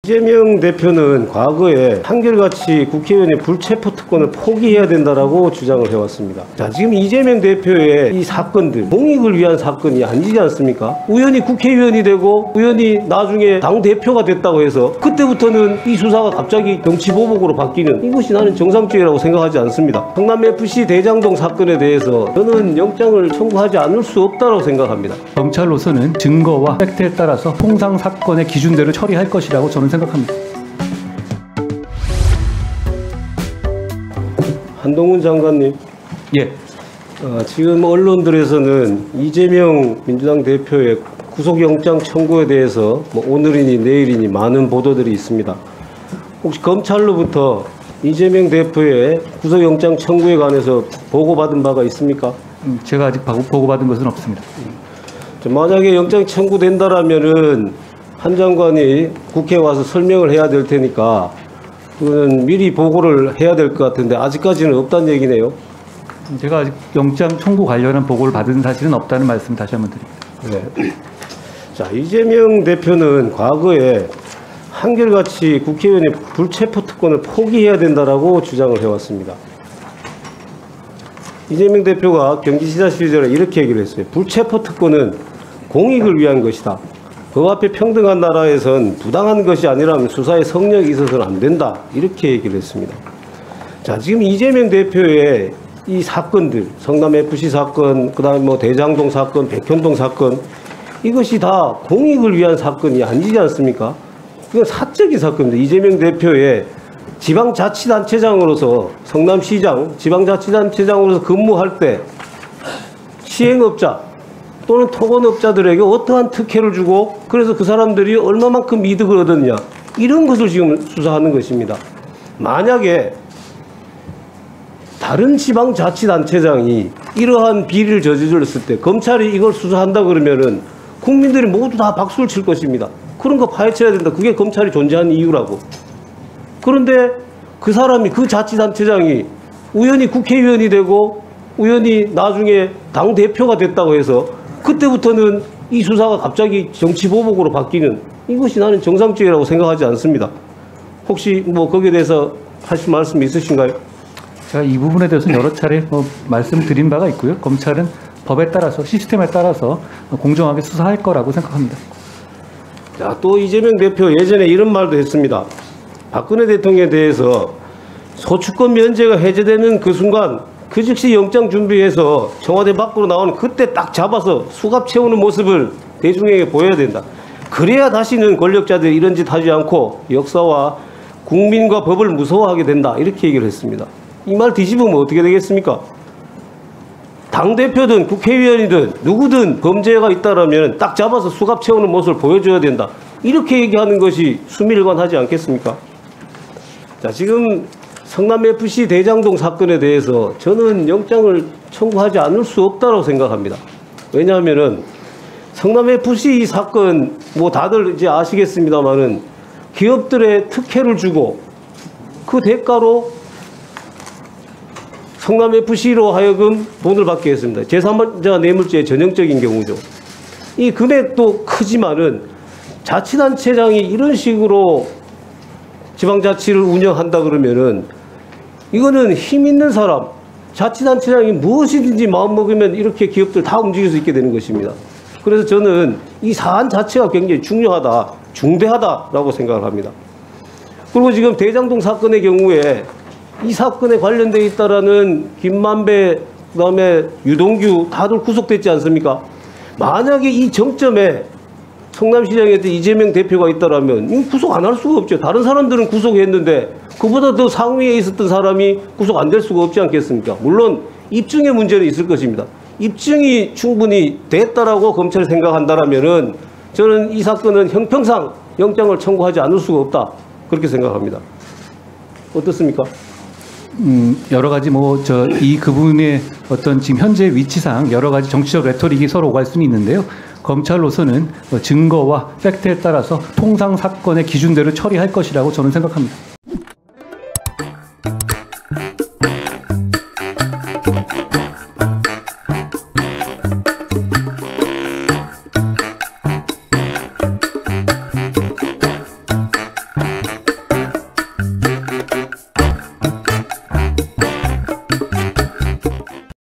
이재명 대표는 과거에 한결같이 국회의원의 불체포 특권을 포기해야 된다라고 주장을 해왔습니다. 자, 지금 이재명 대표의 이 사건들 공익을 위한 사건이 아니지 않습니까? 우연히 국회의원이 되고 우연히 나중에 당대표가 됐다고 해서 그때부터는 이 수사가 갑자기 정치보복으로 바뀌는 이것이 나는 정상적이라고 생각하지 않습니다. 성남FC 대장동 사건에 대해서 저는 영장을 청구하지 않을 수 없다고 생각합니다. 경찰로서는 증거와 팩트에 따라서 통상 사건의 기준대로 처리할 것이라고 저는 생각합니다. 한동훈 장관님. 예. 지금 언론들에서는 이재명 민주당 대표의 구속영장 청구에 대해서 오늘이니 내일이니 많은 보도들이 있습니다. 혹시 검찰로부터 이재명 대표의 구속영장 청구에 관해서 보고받은 바가 있습니까? 제가 아직 보고받은 것은 없습니다. 만약에 영장 청구된다라면은 한 장관이 국회에 와서 설명을 해야 될 테니까 그거는 미리 보고를 해야 될 것 같은데 아직까지는 없다는 얘기네요. 제가 아직 영장 청구 관련한 보고를 받은 사실은 없다는 말씀 다시 한번 드립니다. 네. 자, 이재명 대표는 과거에 한결같이 국회의원의 불체포 특권을 포기해야 된다라고 주장을 해왔습니다. 이재명 대표가 경기지사 시절에 이렇게 얘기를 했어요. 불체포 특권은 공익을 위한 것이다. 법 앞에 평등한 나라에선 부당한 것이 아니라면 수사에 성역이 있어서는 안 된다. 이렇게 얘기를 했습니다. 자, 지금 이재명 대표의 이 사건들, 성남FC 사건, 그 다음에 대장동 사건, 백현동 사건, 이것이 다 공익을 위한 사건이 아니지 않습니까? 이건 사적인 사건입니다. 이재명 대표의 지방자치단체장으로서 성남시장, 지방자치단체장으로서 근무할 때 시행업자, 또는 토건업자들에게 어떠한 특혜를 주고 그래서 그 사람들이 얼마만큼 이득을 얻었냐 이런 것을 지금 수사하는 것입니다. 만약에 다른 지방자치단체장이 이러한 비리를 저질렀을 때 검찰이 이걸 수사한다 그러면은 국민들이 모두 다 박수를 칠 것입니다. 그런 거 파헤쳐야 된다. 그게 검찰이 존재하는 이유라고. 그런데 그 사람이 그 자치단체장이 우연히 국회의원이 되고 우연히 나중에 당대표가 됐다고 해서 그때부터는 이 수사가 갑자기 정치보복으로 바뀌는 이것이 나는 정상적이라고 생각하지 않습니다. 혹시 거기에 대해서 하실 말씀 있으신가요? 제가 이 부분에 대해서는 여러 차례 말씀드린 바가 있고요. 검찰은 법에 따라서 시스템에 따라서 공정하게 수사할 거라고 생각합니다. 자, 또 이재명 대표 예전에 이런 말도 했습니다. 박근혜 대통령에 대해서 소추권 면제가 해제되는 그 순간 그 즉시 영장 준비해서 청와대 밖으로 나오는 그때 딱 잡아서 수갑 채우는 모습을 대중에게 보여야 된다. 그래야 다시는 권력자들이 이런 짓 하지 않고 역사와 국민과 법을 무서워하게 된다. 이렇게 얘기를 했습니다. 이 말 뒤집으면 어떻게 되겠습니까? 당대표든 국회의원이든 누구든 범죄가 있다라면 딱 잡아서 수갑 채우는 모습을 보여줘야 된다. 이렇게 얘기하는 것이 수미일관하지 않겠습니까? 자, 지금 성남FC 대장동 사건에 대해서 저는 영장을 청구하지 않을 수 없다고 생각합니다. 왜냐하면은 성남FC 사건 다들 이제 아시겠습니다만은 기업들의 특혜를 주고 그 대가로 성남FC로 하여금 돈을 받게 했습니다. 제3자 뇌물죄의 전형적인 경우죠. 이 금액도 크지만은 자치단체장이 이런 식으로 지방자치를 운영한다 그러면은 이거는 힘 있는 사람, 자치단체장이 무엇이든지 마음먹으면 이렇게 기업들 다 움직일 수 있게 되는 것입니다. 그래서 저는 이 사안 자체가 굉장히 중요하다, 중대하다라고 생각을 합니다. 그리고 지금 대장동 사건의 경우에 이 사건에 관련되어 있다라는 김만배, 그다음에 유동규 다들 구속됐지 않습니까? 만약에 이 정점에 성남시장에 이재명 대표가 있다라면 구속 안 할 수가 없죠. 다른 사람들은 구속했는데 그보다 더 상위에 있었던 사람이 구속 안 될 수가 없지 않겠습니까? 물론 입증의 문제는 있을 것입니다. 입증이 충분히 됐다라고 검찰이 생각한다라면은 저는 이 사건은 형평상 영장을 청구하지 않을 수가 없다. 그렇게 생각합니다. 어떻습니까? 여러 가지 그분의 어떤 지금 현재 위치상 여러 가지 정치적 레토릭이 서로 오갈 수는 있는데요. 검찰로서는 증거와 팩트에 따라서 통상 사건의 기준대로 처리할 것이라고 저는 생각합니다.